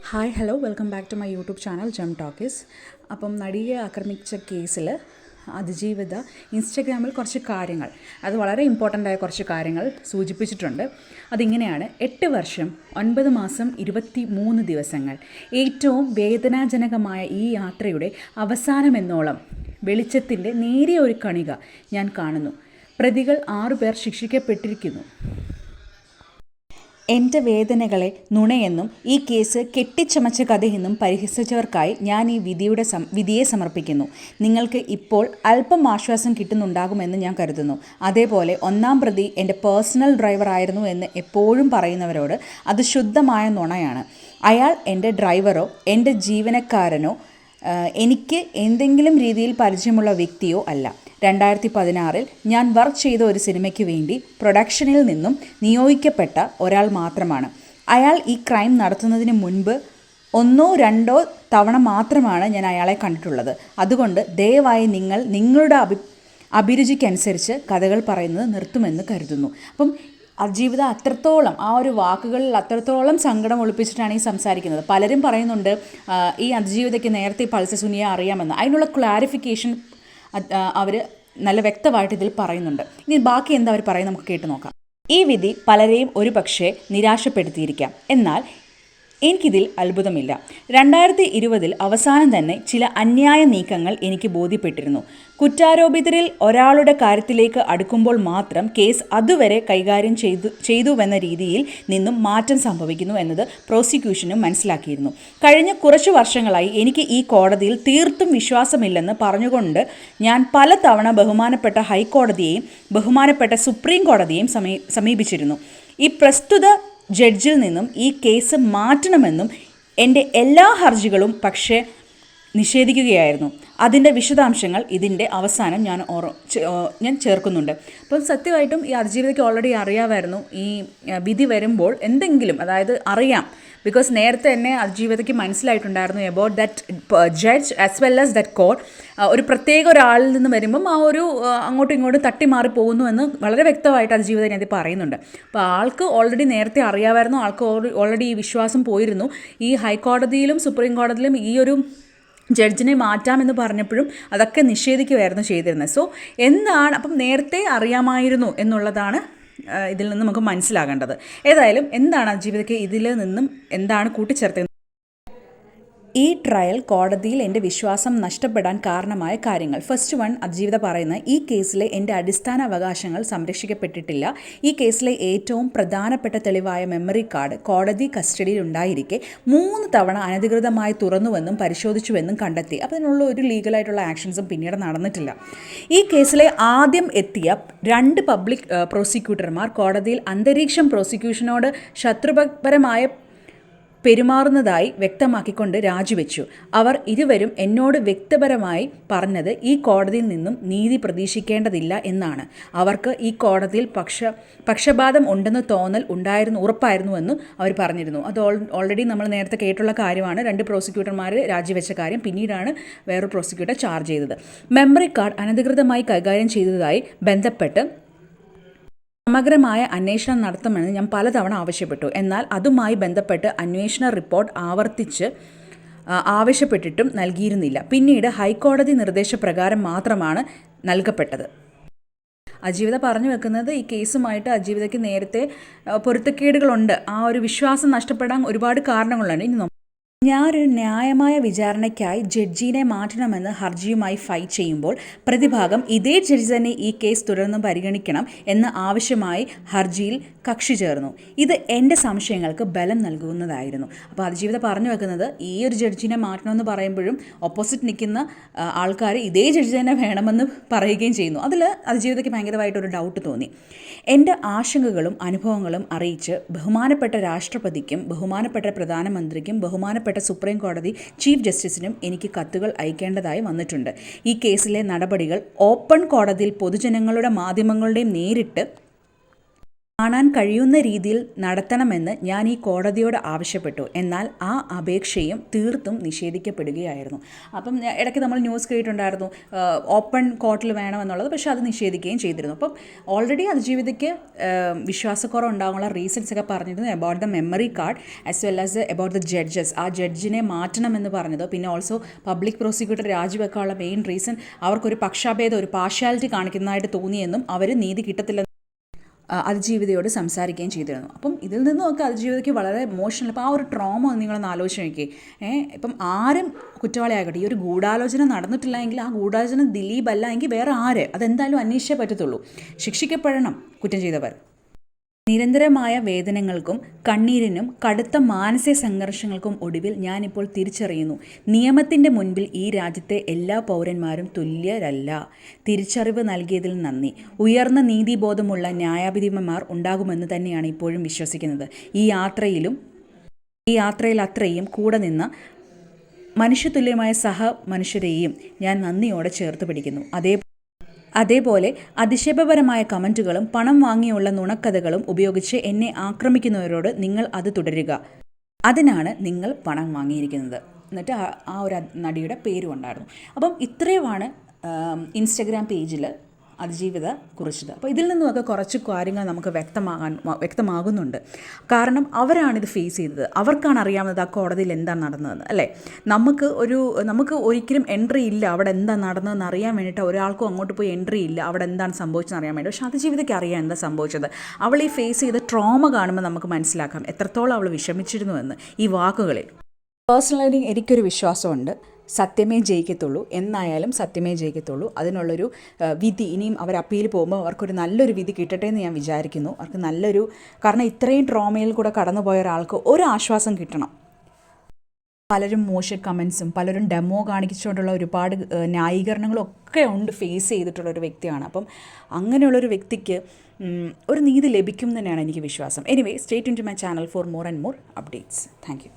Hi hello welcome back to my YouTube channel Jam Talkies. അപ്പം നടിയെ ആക്രമിച്ച കേസിൽ അതിജീവിത ഇൻസ്റ്റഗ്രാമിൽ കുറച്ച് കാര്യങ്ങൾ, അത് വളരെ ഇമ്പോർട്ടൻ്റ് ആയ കുറച്ച് കാര്യങ്ങൾ സൂചിപ്പിച്ചിട്ടുണ്ട്. അതിങ്ങനെയാണ്: 8 വർഷം 9 മാസം 23 ദിവസങ്ങൾ. ഏറ്റവും വേദനാജനകമായ ഈ യാത്രയുടെ അവസാനമെന്നോളം വെളിച്ചത്തിൻ്റെ നേരിയ ഒരു കണിക ഞാൻ കാണുന്നു. പ്രതികൾ 6 പേർ ശിക്ഷിക്കപ്പെട്ടിരിക്കുന്നു. എൻ്റെ വേദനകളെ നുണയെന്നും ഈ കേസ് കെട്ടിച്ചമച്ച കഥയെന്നും പരിഹസിച്ചവർക്കായി ഞാൻ ഈ വിധിയെ സമർപ്പിക്കുന്നു. നിങ്ങൾക്ക് ഇപ്പോൾ അല്പം ആശ്വാസം കിട്ടുന്നുണ്ടാകുമെന്ന് ഞാൻ കരുതുന്നു. അതേപോലെ ഒന്നാം പ്രതി എൻ്റെ പേഴ്സണൽ ഡ്രൈവർ ആയിരുന്നു എന്ന് എപ്പോഴും പറയുന്നവരോട് അത് ശുദ്ധമായ നുണയാണ്. അയാൾ എൻ്റെ ഡ്രൈവറോ എൻ്റെ ജീവനക്കാരനോ എനിക്ക് എന്തെങ്കിലും രീതിയിൽ പരിചയമുള്ള വ്യക്തിയോ അല്ല. 2016 ഞാൻ വർക്ക് ചെയ്ത ഒരു സിനിമയ്ക്ക് വേണ്ടി പ്രൊഡക്ഷനിൽ നിന്നും നിയോഗിക്കപ്പെട്ട ഒരാൾ മാത്രമാണ്. അയാൾ ഈ ക്രൈം നടത്തുന്നതിന് മുൻപ് 1-2 തവണ മാത്രമാണ് ഞാൻ അയാളെ കണ്ടിട്ടുള്ളത്. അതുകൊണ്ട് ദയവായി നിങ്ങളുടെ അഭിരുചിക്കനുസരിച്ച് കഥകൾ പറയുന്നത് നിർത്തുമെന്ന് കരുതുന്നു. അപ്പം അതിജീവിത അത്രത്തോളം ആ ഒരു വാക്കുകളിൽ അത്രത്തോളം സങ്കടം ഒളിപ്പിച്ചിട്ടാണ് ഈ സംസാരിക്കുന്നത്. പലരും പറയുന്നുണ്ട് ഈ അതിജീവിതയ്ക്ക് നേരത്തെ പൾസർ സുനിയെ അറിയാമെന്ന്. അതിനുള്ള ക്ലാരിഫിക്കേഷൻ അവർ നല്ല വ്യക്തമായിട്ട് ഇതിൽ പറയുന്നുണ്ട്. ഇനി ബാക്കി എന്താ അവർ പറയുന്നത് നമുക്ക് കേട്ട് നോക്കാം. ഈ വിധി പലരെയും ഒരു പക്ഷേ നിരാശപ്പെടുത്തിയിരിക്കാം. എന്നാൽ എനിക്കിതിൽ അത്ഭുതമില്ല. 2020 അവസാനം തന്നെ ചില അന്യായ നീക്കങ്ങൾ എനിക്ക് ബോധ്യപ്പെട്ടിരുന്നു. കുറ്റാരോപിതരിൽ ഒരാളുടെ കാര്യത്തിലേക്ക് അടുക്കുമ്പോൾ മാത്രം കേസ് അതുവരെ കൈകാര്യം ചെയ്തുവെന്ന രീതിയിൽ നിന്നും മാറ്റം സംഭവിക്കുന്നു എന്നത് പ്രോസിക്യൂഷനും മനസ്സിലാക്കിയിരുന്നു. കഴിഞ്ഞ കുറച്ചു വർഷങ്ങളായി എനിക്ക് ഈ കോടതിയിൽ തീർത്തും വിശ്വാസമില്ലെന്ന് പറഞ്ഞുകൊണ്ട് ഞാൻ പലതവണ ബഹുമാനപ്പെട്ട ഹൈക്കോടതിയെയും ബഹുമാനപ്പെട്ട സുപ്രീം കോടതിയെയും സമീപിച്ചിരുന്നു. ഈ പ്രസ്തുത ജഡ്ജിൽ നിന്നും ഈ കേസ് മാറ്റണമെന്നും എൻ്റെ എല്ലാ ഹർജികളും പക്ഷേ നിഷേധിക്കുകയായിരുന്നു. അതിൻ്റെ വിശദാംശങ്ങൾ ഇതിൻ്റെ അവസാനം ഞാൻ ചേർക്കുന്നുണ്ട്. അപ്പം സത്യമായിട്ടും ഈ അതിജീവിതയ്ക്ക് ഓൾറെഡി അറിയാമായിരുന്നു ഈ വിധി വരുമ്പോൾ എന്തെങ്കിലും, അതായത് അറിയാം. ബിക്കോസ് നേരത്തെ തന്നെ അതിജീവിതയ്ക്ക് മനസ്സിലായിട്ടുണ്ടായിരുന്നു about that judge as well as that court ഒരു പ്രത്യേക ഒരാളിൽ നിന്ന് വരുമ്പം ആ ഒരു അങ്ങോട്ടും ഇങ്ങോട്ടും തട്ടിമാറി പോകുന്നു എന്ന് വളരെ വ്യക്തമായിട്ട് അതിജീവിത ഇതിനകത്ത് പറയുന്നുണ്ട്. അപ്പോൾ ആൾക്ക് ഓൾറെഡി നേരത്തെ അറിയാമായിരുന്നു, ആൾക്ക് ഓൾറെഡി ഈ വിശ്വാസം പോയിരുന്നു. ഈ ഹൈക്കോടതിയിലും സുപ്രീം കോടതിയിലും ഈ ഒരു ജഡ്ജിനെ മാറ്റാമെന്ന് പറഞ്ഞപ്പോഴും അതൊക്കെ നിഷേധിക്കുകയായിരുന്നു ചെയ്തിരുന്നത്. സോ എന്താണ് അപ്പം നേരത്തെ അറിയാമായിരുന്നു എന്നുള്ളതാണ് ഇതിൽ നിന്ന് നമുക്ക് മനസ്സിലാകേണ്ടത്. ഏതായാലും എന്താണ് അതിജീവിതയ്ക്ക് ഇതിൽ നിന്നും എന്താണ് കൂട്ടിച്ചേർത്തത്? ഈ ട്രയൽ കോടതിയിൽ എൻ്റെ വിശ്വാസം നഷ്ടപ്പെടാൻ കാരണമായ കാര്യങ്ങൾ. ഫസ്റ്റ് വൺ, അതിജീവിത പറയുന്നത് ഈ കേസിലെ എൻ്റെ അടിസ്ഥാന അവകാശങ്ങൾ സംരക്ഷിക്കപ്പെട്ടിട്ടില്ല. ഈ കേസിലെ ഏറ്റവും പ്രധാനപ്പെട്ട തെളിവായ മെമ്മറി കാർഡ് കോടതി കസ്റ്റഡിയിൽ ഉണ്ടായിരിക്കെ 3 തവണ അനധികൃതമായി തുറന്നുവെന്നും പരിശോധിച്ചുവെന്നും കണ്ടെത്തി. അപ്പോൾ അതിനുള്ള ഒരു ലീഗലായിട്ടുള്ള ആക്ഷൻസും പിന്നീട് നടന്നിട്ടില്ല. ഈ കേസിലെ ആദ്യം എത്തിയ 2 പബ്ലിക് പ്രോസിക്യൂട്ടർമാർ കോടതിയിൽ അന്തരീക്ഷം പ്രോസിക്യൂഷനോട് ശത്രുപരമായ പെരുമാറുന്നതായി വ്യക്തമാക്കിക്കൊണ്ട് രാജിവെച്ചു. അവർ ഇരുവരും എന്നോട് വ്യക്തിപരമായി പറഞ്ഞത് ഈ കോടതിയിൽ നിന്നും നീതി പ്രതീക്ഷിക്കേണ്ടതില്ല എന്നാണ്. അവർക്ക് ഈ കോടതിയിൽ പക്ഷപാതം ഉണ്ടെന്ന് തോന്നൽ ഉറപ്പായിരുന്നുവെന്നും അവർ പറഞ്ഞിരുന്നു. അത് ഓൾറെഡി നമ്മൾ നേരത്തെ കേട്ടുള്ള കാര്യമാണ്. 2 പ്രോസിക്യൂട്ടർമാർ രാജിവെച്ച കാര്യം പിന്നീടാണ് വേറൊരു പ്രോസിക്യൂട്ടർ ചാർജ് ചെയ്തത്. മെമ്മറി കാർഡ് അനധികൃതമായി കൈകാര്യം ചെയ്തതായി ബന്ധപ്പെട്ട് സമഗ്രമായ അന്വേഷണം നടത്തണമെന്ന് ഞാൻ പലതവണ ആവശ്യപ്പെട്ടു. എന്നാൽ അതുമായി ബന്ധപ്പെട്ട് അന്വേഷണ റിപ്പോർട്ട് ആവശ്യപ്പെട്ടിട്ടും നൽകിയിരുന്നില്ല. പിന്നീട് ഹൈക്കോടതി നിർദ്ദേശപ്രകാരം മാത്രമാണ് നൽകപ്പെട്ടത്. അതിജീവിത പറഞ്ഞു വെക്കുന്നത് ഈ കേസുമായിട്ട് അതിജീവിതയ്ക്ക് നേരത്തെ പൊരുത്തക്കേടുകളുണ്ട്. ആ ഒരു വിശ്വാസം നഷ്ടപ്പെടാൻ ഒരുപാട് കാരണങ്ങളുണ്ട്. ഇനി ഞാനൊരു ന്യായമായ വിചാരണയ്ക്കായി ജഡ്ജിനെ മാറ്റണമെന്ന് ഹർജിയുമായി ഫൈറ്റ് ചെയ്യുമ്പോൾ പ്രതിഭാഗം ഇതേ ജഡ്ജി തന്നെ ഈ കേസ് തുടർന്ന് പരിഗണിക്കണം എന്ന ആവശ്യമായി ഹർജിയിൽ കക്ഷി ചേർന്നു. ഇത് എൻ്റെ സംശയങ്ങൾക്ക് ബലം നൽകുന്നതായിരുന്നു. അപ്പോൾ അതിജീവിത പറഞ്ഞു വെക്കുന്നത് ഈ ഒരു ജഡ്ജിനെ മാറ്റണമെന്ന് പറയുമ്പോഴും ഓപ്പോസിറ്റ് നിൽക്കുന്ന ആൾക്കാർ ഇതേ ജഡ്ജി തന്നെ വേണമെന്ന് പറയുകയും ചെയ്യുന്നു. അതിൽ അതിജീവിതയ്ക്ക് ഭയങ്കരമായിട്ടൊരു ഡൗട്ട് തോന്നി. എൻ്റെ ആശങ്കകളും അനുഭവങ്ങളും അറിയിച്ച് ബഹുമാനപ്പെട്ട രാഷ്ട്രപതിക്കും ബഹുമാനപ്പെട്ട പ്രധാനമന്ത്രിക്കും ബഹുമാനപ്പെട്ട സുപ്രീം കോടതി ചീഫ് ജസ്റ്റിസിനും എനിക്ക് കത്തുകൾ അയക്കേണ്ടതായി വന്നിട്ടുണ്ട്. ഈ കേസിലെ നടപടികൾ ഓപ്പൺ കോടതിയിൽ പൊതുജനങ്ങളുടെ മാധ്യമങ്ങളുടെയും നേരിട്ട് കാണാൻ കഴിയുന്ന രീതിയിൽ നടത്തണമെന്ന് ഞാൻ ഈ കോടതിയോട് ആവശ്യപ്പെട്ടു. എന്നാൽ ആ അപേക്ഷയും തീർത്തും നിഷേധിക്കപ്പെടുകയായിരുന്നു. അപ്പം ഇടയ്ക്ക് നമ്മൾ ന്യൂസ് കേട്ടിട്ടുണ്ടായിരുന്നു ഓപ്പൺ കോർട്ടിൽ വേണമെന്നുള്ളത്, പക്ഷേ അത് നിഷേധിക്കുകയും ചെയ്തിരുന്നു. അപ്പം ഓൾറെഡി അതിജീവിതയ്ക്ക് വിശ്വാസക്കുറവ് ഉണ്ടാകാനുള്ള റീസൺസ് ഒക്കെ പറഞ്ഞിരുന്നു about the memory card as well as about the judges. ആ ജഡ്ജിനെ മാറ്റണമെന്ന് പറഞ്ഞത്, പിന്നെ ഓൾസോ പബ്ലിക് പ്രോസിക്യൂട്ടർ രാജിവെക്കാനുള്ള മെയിൻ റീസൺ അവർക്കൊരു പക്ഷാഭേദം, ഒരു പാർഷ്യാലിറ്റി കാണിക്കുന്നതായിട്ട് തോന്നിയെന്നും അവർ നീതി കിട്ടത്തില്ല അതിജീവിതയോട് സംസാരിക്കുകയും ചെയ്തിരുന്നു. അപ്പം ഇതിൽ നിന്നുമൊക്കെ അതിജീവിതയ്ക്ക് വളരെ ഇമോഷണൽ. അപ്പോൾ ആ ഒരു ട്രോമ നിങ്ങളൊന്ന് ആലോചിച്ച് നോക്കി. ഇപ്പം ആരും കുറ്റവാളിയാകട്ടെ, ഈ ഒരു ഗൂഢാലോചന നടന്നിട്ടില്ല എങ്കിൽ ആ ഗൂഢാലോചന ദിലീപ് അല്ല എങ്കിൽ വേറെ ആര്, അതെന്തായാലും അന്വേഷിച്ചേ പറ്റത്തുള്ളൂ. ശിക്ഷിക്കപ്പെടണം കുറ്റം ചെയ്തവർ. നിരന്തരമായ വേദനകൾക്കും കണ്ണീരിനും കടുത്ത മാനസിക സംഘർഷങ്ങൾക്കും ഒടുവിൽ ഞാനിപ്പോൾ തിരിച്ചറിയുന്നു, നിയമത്തിൻ്റെ മുൻപിൽ ഈ രാജ്യത്തെ എല്ലാ പൗരന്മാരും തുല്യരല്ല. തിരിച്ചറിവ് നൽകിയതിൽ നന്ദി. ഉയർന്ന നീതിബോധമുള്ള ന്യായാധിപന്മാർ ഉണ്ടാകുമെന്ന് തന്നെയാണ് ഇപ്പോഴും വിശ്വസിക്കുന്നത്. ഈ യാത്രയിൽ അത്രയും കൂടെ നിന്ന് മനുഷ്യതുല്യമായ മനുഷ്യരെയും ഞാൻ നന്ദിയോടെ ചേർത്ത് പിടിക്കുന്നു. അതേപോലെ അതിശയപരമായ കമൻറ്റുകളും പണം വാങ്ങിയുള്ള നുണക്കഥകളും ഉപയോഗിച്ച് എന്നെ ആക്രമിക്കുന്നവരോട് നിങ്ങൾ അത് തുടരുക. അതിനാണ് നിങ്ങൾ പണം വാങ്ങിയിരിക്കുന്നത്. എന്നിട്ട് ആ ഒരു നടിയുടെ പേരും ഉണ്ടായിരുന്നു. അപ്പം ഇത്രയുമാണ് ഇൻസ്റ്റഗ്രാം പേജിൽ അതിജീവിത കുറിച്ചത്. അപ്പോൾ ഇതിൽ നിന്നുമൊക്കെ കുറച്ച് കാര്യങ്ങൾ നമുക്ക് വ്യക്തമാകുന്നുണ്ട്. കാരണം അവരാണിത് ഫേസ് ചെയ്തത്, അവർക്കാണ് അറിയാവുന്നത് ആ കോടതിയിൽ എന്താണ് നടന്നതെന്ന്, അല്ലേ? നമുക്ക് ഒരിക്കലും എൻട്രി ഇല്ല അവിടെ എന്താ നടന്നതെന്ന് അറിയാൻ വേണ്ടിയിട്ട്. ഒരാൾക്കും അങ്ങോട്ട് പോയി എൻട്രി ഇല്ല അവിടെ എന്താണ് സംഭവിച്ചതെന്ന് അറിയാൻ വേണ്ടി. പക്ഷേ അതിജീവിതയ്ക്ക് അറിയാം എന്താ സംഭവിച്ചത്. അവൾ ഈ ഫേസ് ചെയ്ത ട്രോമ കാണുമ്പോൾ നമുക്ക് മനസ്സിലാക്കാം എത്രത്തോളം അവൾ വിഷമിച്ചിരുന്നുവെന്ന് ഈ വാക്കുകളിൽ. പേഴ്സണലി എനിക്കൊരു വിശ്വാസമുണ്ട്, സത്യമേ ജയിക്കത്തുള്ളൂ. എന്നായാലും സത്യമേ ജയിക്കത്തുള്ളൂ. അതിനുള്ളൊരു വിധി ഇനിയും അവർ അപ്പീൽ പോകുമ്പോൾ അവർക്കൊരു നല്ലൊരു വിധി കിട്ടട്ടെ എന്ന് ഞാൻ വിചാരിക്കുന്നു. അവർക്ക് കാരണം ഇത്രയും ട്രോമയിൽ കൂടെ കടന്നുപോയ ഒരാൾക്ക് ഒരു ആശ്വാസം കിട്ടണം. പലരും മോശം കമൻസും പലരും ഡെമോ കാണിച്ചുകൊണ്ടുള്ള ഒരുപാട് ന്യായീകരണങ്ങളൊക്കെ ഉണ്ട് ഫേസ് ചെയ്തിട്ടുള്ളൊരു വ്യക്തിയാണ്. അപ്പം അങ്ങനെയുള്ളൊരു വ്യക്തിക്ക് ഒരു നീതി ലഭിക്കും തന്നെയാണ് എനിക്ക് വിശ്വാസം. Anyway, stay tuned to my channel for more and more updates. Thank U.